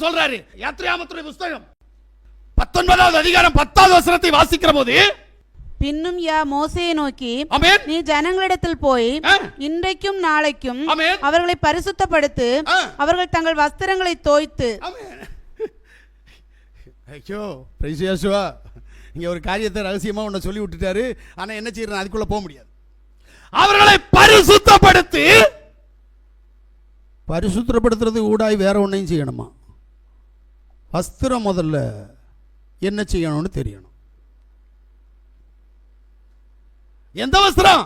சொல்றாரு. யாத்திராகமத்தின் புத்தகம் 19வது அதிகாரம் 10வது வசனத்தை வாசிக்கிற போது, பின்னும் மோசேயை நோக்கி, ஆமென், நீ ஜனங்களிடத்தில் போய் இன்றைக்கும் நாளைக்கும் அவர்களை பரிசுத்தப்படுத்து, அவர்கள் தங்கள் வஸ்திரங்களை தோய்த்து. ஐயோ பிரைஸ் இயேசுவா. இங்க ஒரு காரியத்தை ரகசியமா ஒண்ணு சொல்லி விட்டுட்டாரு. ஆனா என்ன செய்யறேன், அதுக்குள்ள போக முடியாது. அவர்களை பரிசுத்தப்படுத்தி, பரிசுத்தப்படுத்துறது ஊடாய் வேற ஒன்னையும் செய்யணுமா? வஸ்திரம் முதல்ல என்ன செய்யணும்னு தெரியணும். எந்த வஸ்திரம்?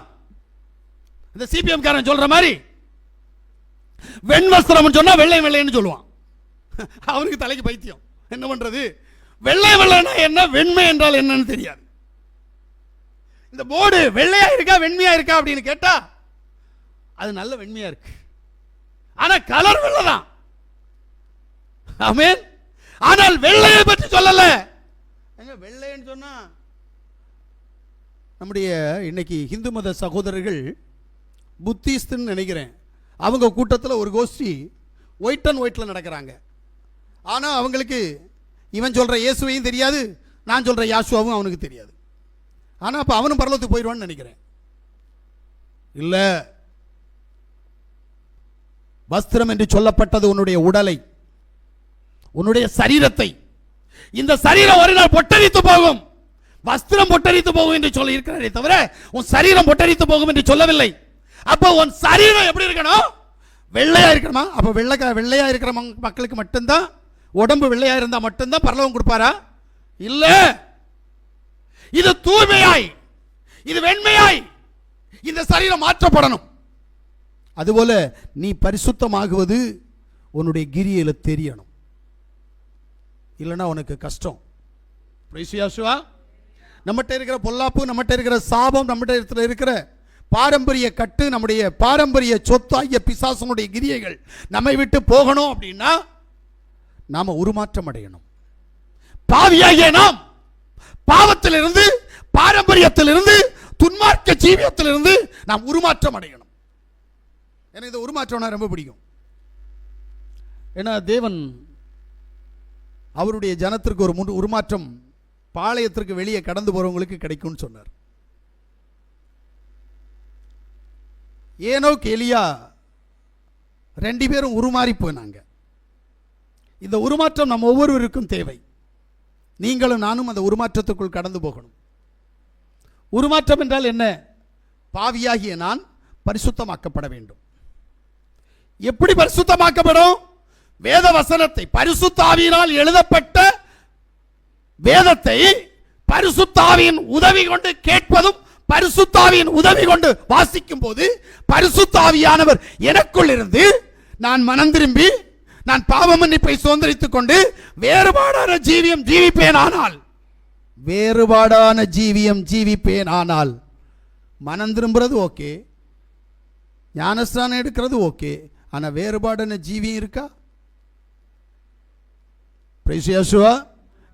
இந்த சிபிஎம் காரன் சொல்ற மாதிரி வெண் வஸ்திரம் சொன்னா வெள்ளை வெள்ளைன்னு சொல்லுவான். அவனுக்கு தலைக்கு பைத்தியம். என்ன பண்றது? வெள்ளை வெள்ளைன்னா என்ன, வெண்மை என்றால் என்னன்னு தெரியாது. இந்த போர்டு வெள்ளையா இருக்கா வெண்மையா இருக்கா அப்படின்னு கேட்டா அது நல்ல வெண்மையா இருக்கு, ஆனா கலர் வெள்ளைதான். ஆமென். ஆனால் வெள்ளையை பற்றி சொல்லல. வெள்ளைன்னு சொன்னா நம்முடைய இன்னைக்கு இந்து மத சகோதரர்கள் புத்திஸ்ட்னு நினைக்கிறேன், அவங்க கூட்டத்தில் ஒரு கோஷ்டி ஒயிட் அண்ட் ஒயிட்ல நடக்கிறாங்க. ஆனால் அவங்களுக்கு இவன் சொல்ற இயேசுவையும் தெரியாது, நான் சொல்ற யாசுவாவும் அவனுக்கு தெரியாது. ஆனால் அப்போ அவனும் பரலோகத்துக்கு போயிடுவான்னு நினைக்கிறேன். இல்லை, வஸ்திரம் என்று சொல்லப்பட்டது உன்னுடைய உடலை, உன்னுடைய சரீரத்தை. இந்த சரீரம் ஒரு நாள் பொட்டரித்து போகும், வஸ்திரம் பொட்டரித்து போகும் என்று சொல்லி இருக்கிறாரே தவிர உன் சரீரம் பொட்டரித்து போகும் என்று சொல்லவில்லை. அப்போ உன் சரீரம் எப்படி இருக்கணும்? வெள்ளையா இருக்கணுமா? அப்போ வெள்ளையா இருக்கிற மக்களுக்கு மட்டும்தான், உடம்பு வெள்ளையா இருந்தா மட்டும்தான் பரலோகம் கொடுப்பாரா? இல்ல, இது தூய்மையாய், இது வெண்மையாய் இந்த சரீரம் மாற்றப்படணும். அதுபோல நீ பரிசுத்தமாகுவது உன்னுடைய கிரியில தெரியணும், இல்லைன்னா உனக்கு கஷ்டம். நம்மகிட்ட இருக்கிற பொல்லாப்பு, நம்மகிட்ட இருக்கிற சாபம், நம்மகிட்ட இருக்கிற பாரம்பரிய கட்டு, நம்முடைய பாரம்பரிய சொத்தாகிய பிசாசனுடைய கிரியைகள் நம்மை விட்டு போகணும் அப்படின்னா நாம உருமாற்றம் அடையணும். பாவியாகிய நாம் பாவத்திலிருந்து, பாரம்பரியத்திலிருந்து, துன்மார்க்க ஜீவியத்திலிருந்து நாம் உருமாற்றம் அடையணும். எனக்கு இந்த உருமாற்றம்னா ரொம்ப பிடிக்கும். ஏன்னா தேவன் அவருடைய ஜனத்திற்கு ஒரு உருமாற்றம் பாளையத்திற்கு வெளியே கடந்து போறவங்களுக்கு கிடைக்கும்னு சொன்னார். ஏனோக் எலியா 2 பேரும் உருமாறி போனாங்க. இந்த உருமாற்றம் நம்ம ஒவ்வொருவருக்கும் தேவை. நீங்களும் நானும் அந்த உருமாற்றத்துக்குள் கடந்து போகணும். உருமாற்றம் என்றால் என்ன? பாவியாகிய நான் பரிசுத்தமாக்கப்பட வேண்டும். எப்படி பரிசுத்தமாக்கப்படும்? வேத வசனத்தை, பரிசுத்த ஆவியினால் எழுதப்பட்ட வேதத்தை பரிசுத்த ஆவியின் உதவி கொண்டு கேட்பதும், பரிசுத்த ஆவியின் உதவி கொண்டு வாசிக்கும் போது பரிசுத்த ஆவியானவர் எனக்குள் இருந்து நான் மனம் திரும்பி நான் பாவ மன்னிப்பை சுதந்திரித்துக் கொண்டு வேறுபாடான ஜீவியம் ஜீவிப்பேன் ஆனால் மனம் திரும்புறது ஓகே, ஞானஸ்நானம் எடுக்கிறது ஓகே, ஆனா வேறுபாடான ஜீவியம் இருக்கா?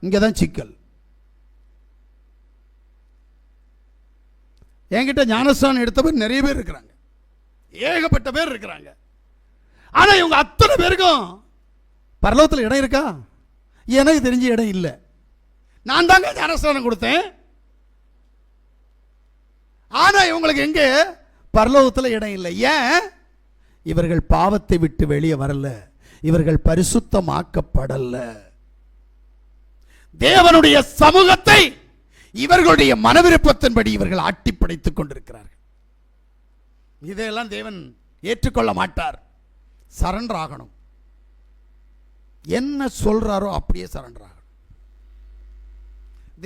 இங்கதான் சிக்கல். என்கிட்ட ஞானஸ்நானம் எடுத்தவர் நிறைய பேர் இருக்கிறாங்க, ஏகப்பட்ட பேர் இருக்கிறாங்க. ஆனா இவங்க அத்தனை பேருக்கும் பரலோகத்தில் இடம் இருக்கா? எனக்கு தெரிஞ்ச இடம் இல்லை. நான் தாங்க ஞானஸ்நானம் கொடுத்தேன், ஆனா இவங்களுக்கு எங்க பரலோகத்தில் இடம் இல்லை. ஏன்? இவர்கள் பாவத்தை விட்டு வெளியே வரல, இவர்கள் பரிசுத்தமாக்கப்படல. தேவனுடைய சமூகத்தை இவர்களுடைய மனவிருப்பத்தின்படி இவர்கள் ஆட்டி படைத்துக் கொண்டிருக்கிறார்கள். இதையெல்லாம் தேவன் ஏற்றுக்கொள்ள மாட்டார். சரண்டர் ஆகணும். என்ன சொல்றாரோ அப்படியே சரண்டர் ஆகணும்.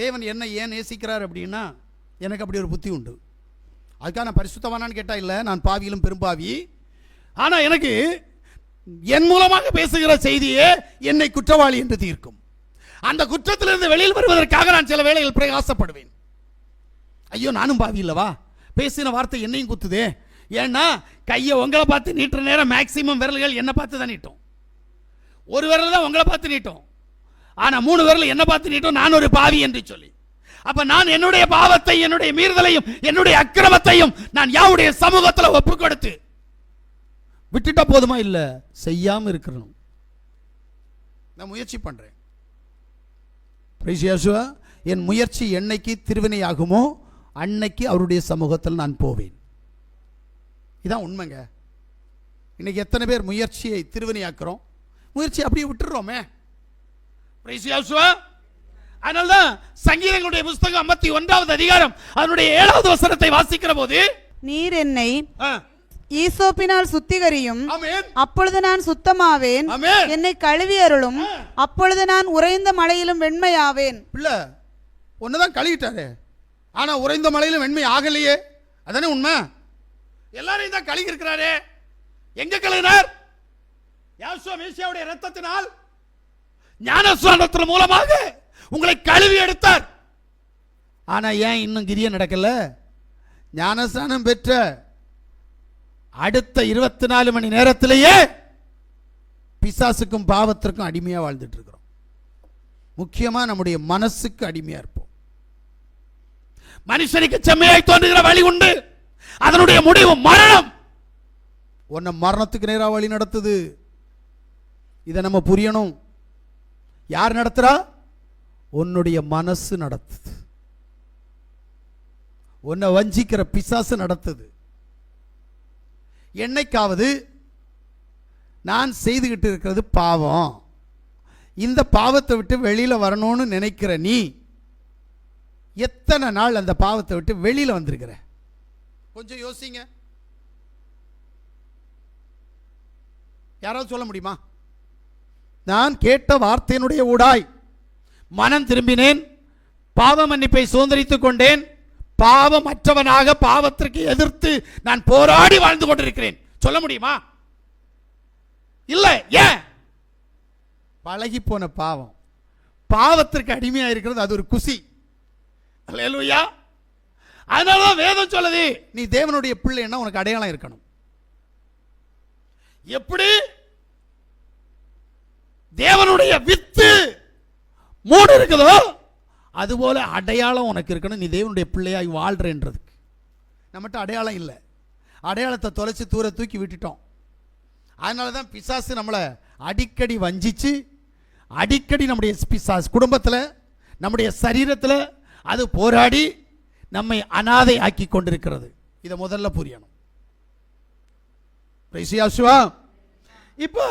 தேவன் என்ன ஏன் நேசிக்கிறார் அப்படின்னா, எனக்கு அப்படி ஒரு புத்தி உண்டு. அதுக்காக நான் பரிசுத்தவானான்னு கேட்டா இல்லை, நான் பாவியிலும் பெரும்பாவி. ஆனா எனக்கு என் மூலமாக பேசுகிற செய்தியே என்னை குற்றவாளி என்று தீர்க்கும். அந்த குற்றத்திலிருந்து வெளியில் வருவதற்காக நான் சில வேளைகள் பிரயாசப்படுவேன். ஐயோ நானும் பாவி இல்லவா, பேசின வார்த்தை என்னையும் குத்துதே. ஏன்னா கையை உங்களை பார்த்து நீட்டுற நேரம் மேக்சிமம் விரல்கள் என்ன பார்த்து தான் நீட்டும். ஒரு விரல் தான் உங்களை பார்த்து நீட்டும், ஆனா 3 விரல் என்ன பார்த்து நீட்டும், நான் ஒரு பாவி என்று சொல்லி. அப்ப நான் என்னுடைய பாவத்தை, என்னுடைய மீறுதலையும், என்னுடைய அக்கிரமத்தையும் நான் யாருடைய சமூகத்தில் ஒப்பு கொடுத்து விட்டுட்டா போதுமா? இல்ல, செய்யாம இருக்கணும். நான் முயற்சி பண்றேன். என் முயற்சி என்னைக்கு திருவினையாகுமோ அன்னைக்கு அவருடைய சமூகத்தில் நான் போவேன். இதான் உண்மைங்க. இன்னைக்கு எத்தனை பேர் முயற்சியை திருவினையாக்குறோம்? முயற்சி அப்படியே விட்டுறோமே. அதனால்தான் சங்கீதங்களுடைய புஸ்தகம் 51வது அதிகாரம் அதனுடைய 7வது வசனத்தை வாசிக்கிற போது, நீர் என்னை ஈசோப்பினால் சுத்திகரியும், அப்பொழுது நான் சுத்தமாவேன். என்னை கழுவி அருளும், அப்பொழுது நான் உறைந்த மலையிலும் வெண்மையாவேன். பிள்ளை ஒன்னதான் கழுவிட்டாரு, ஆனா உறைந்த மலையிலும் வெண்மை ஆகலையே. அதானே உண்மை. எல்லாரையும் தான் கழுவி இருக்கிறாரு. எங்க கழுவினார்? யாசுவா மேசியாவுடைய இரத்தத்தினால், ஞானஸ்நானத்தின் மூலமாக உங்களை கழுவி எடுத்தார். ஆனா ஏன் இன்னும் கிரியை நடக்கல? ஞானஸ்நானம் பெற்ற அடுத்த 24 மணி நேரத்திலேயே பிசாசுக்கும் பாவத்திற்கும் அடிமையா வாழ்ந்துட்டு இருக்கிறோம். முக்கியமா நம்முடைய மனசுக்கு அடிமையா இருப்போம். மனுஷனுக்கு செம்மையாய் தோன்றுகிற வழி உண்டு, அதனுடைய முடிவு மரணம். உன்னை மரணத்துக்கு நேராக வழி நடத்துது. இதை நம்ம புரியணும். யார் நடத்துறா? உன்னுடைய மனசு நடத்துது. உன்னை வஞ்சிக்கிற பிசாசு நடத்துது. என்னைக்காவது நான் செய்துகிட்டு இருக்கிறது பாவம், இந்த பாவத்தை விட்டு வெளியில வரணும்னு நினைக்கிற நீ எத்தனை நாள் அந்த பாவத்தை விட்டு வெளியில வந்திருக்கிற? கொஞ்சம் யோசிங்க. யாராவது சொல்ல முடியுமா? நான் கேட்ட வார்த்தையினுடைய ஊடாய் மனம் திரும்பினேன், பாவ மன்னிப்பை சுதந்திரித்துக் கொண்டேன், பாவமற்றவனாக பாவத்திற்கு எதிர்த்து நான் போராடி வாழ்ந்து கொண்டிருக்கிறேன். சொல்ல முடியுமா? இல்ல. ஏன்? பழகி போன பாவம், பாவத்திற்கு அடிமையா இருக்கிறது. அது ஒரு குசி. அல்லேலூயா. அதனாலதான் வேதம் சொல்லுது, நீ தேவனுடைய பிள்ளைன்னா உனக்கு அடையாளம் இருக்கணும். எப்படி தேவனுடைய வித்து மூடு இருக்குதோ அதுபோல அடையாளம் உனக்கு இருக்கணும். நீ தேவனுடைய பிள்ளையாய் வாழ்றேன்றதுக்கு. நம்மகிட்ட அடையாளம் இல்லை. அடையாளத்தை தொலைச்சு தூர தூக்கி விட்டுட்டோம். அதனால தான் பிசாசு நம்மளை அடிக்கடி வஞ்சிச்சு, அடிக்கடி நம்முடைய பிசாசு குடும்பத்தில், நம்முடைய சரீரத்தில் அது போராடி நம்மை அனாதை ஆக்கி கொண்டிருக்கிறது. இதை முதல்ல புரியணும். இப்போ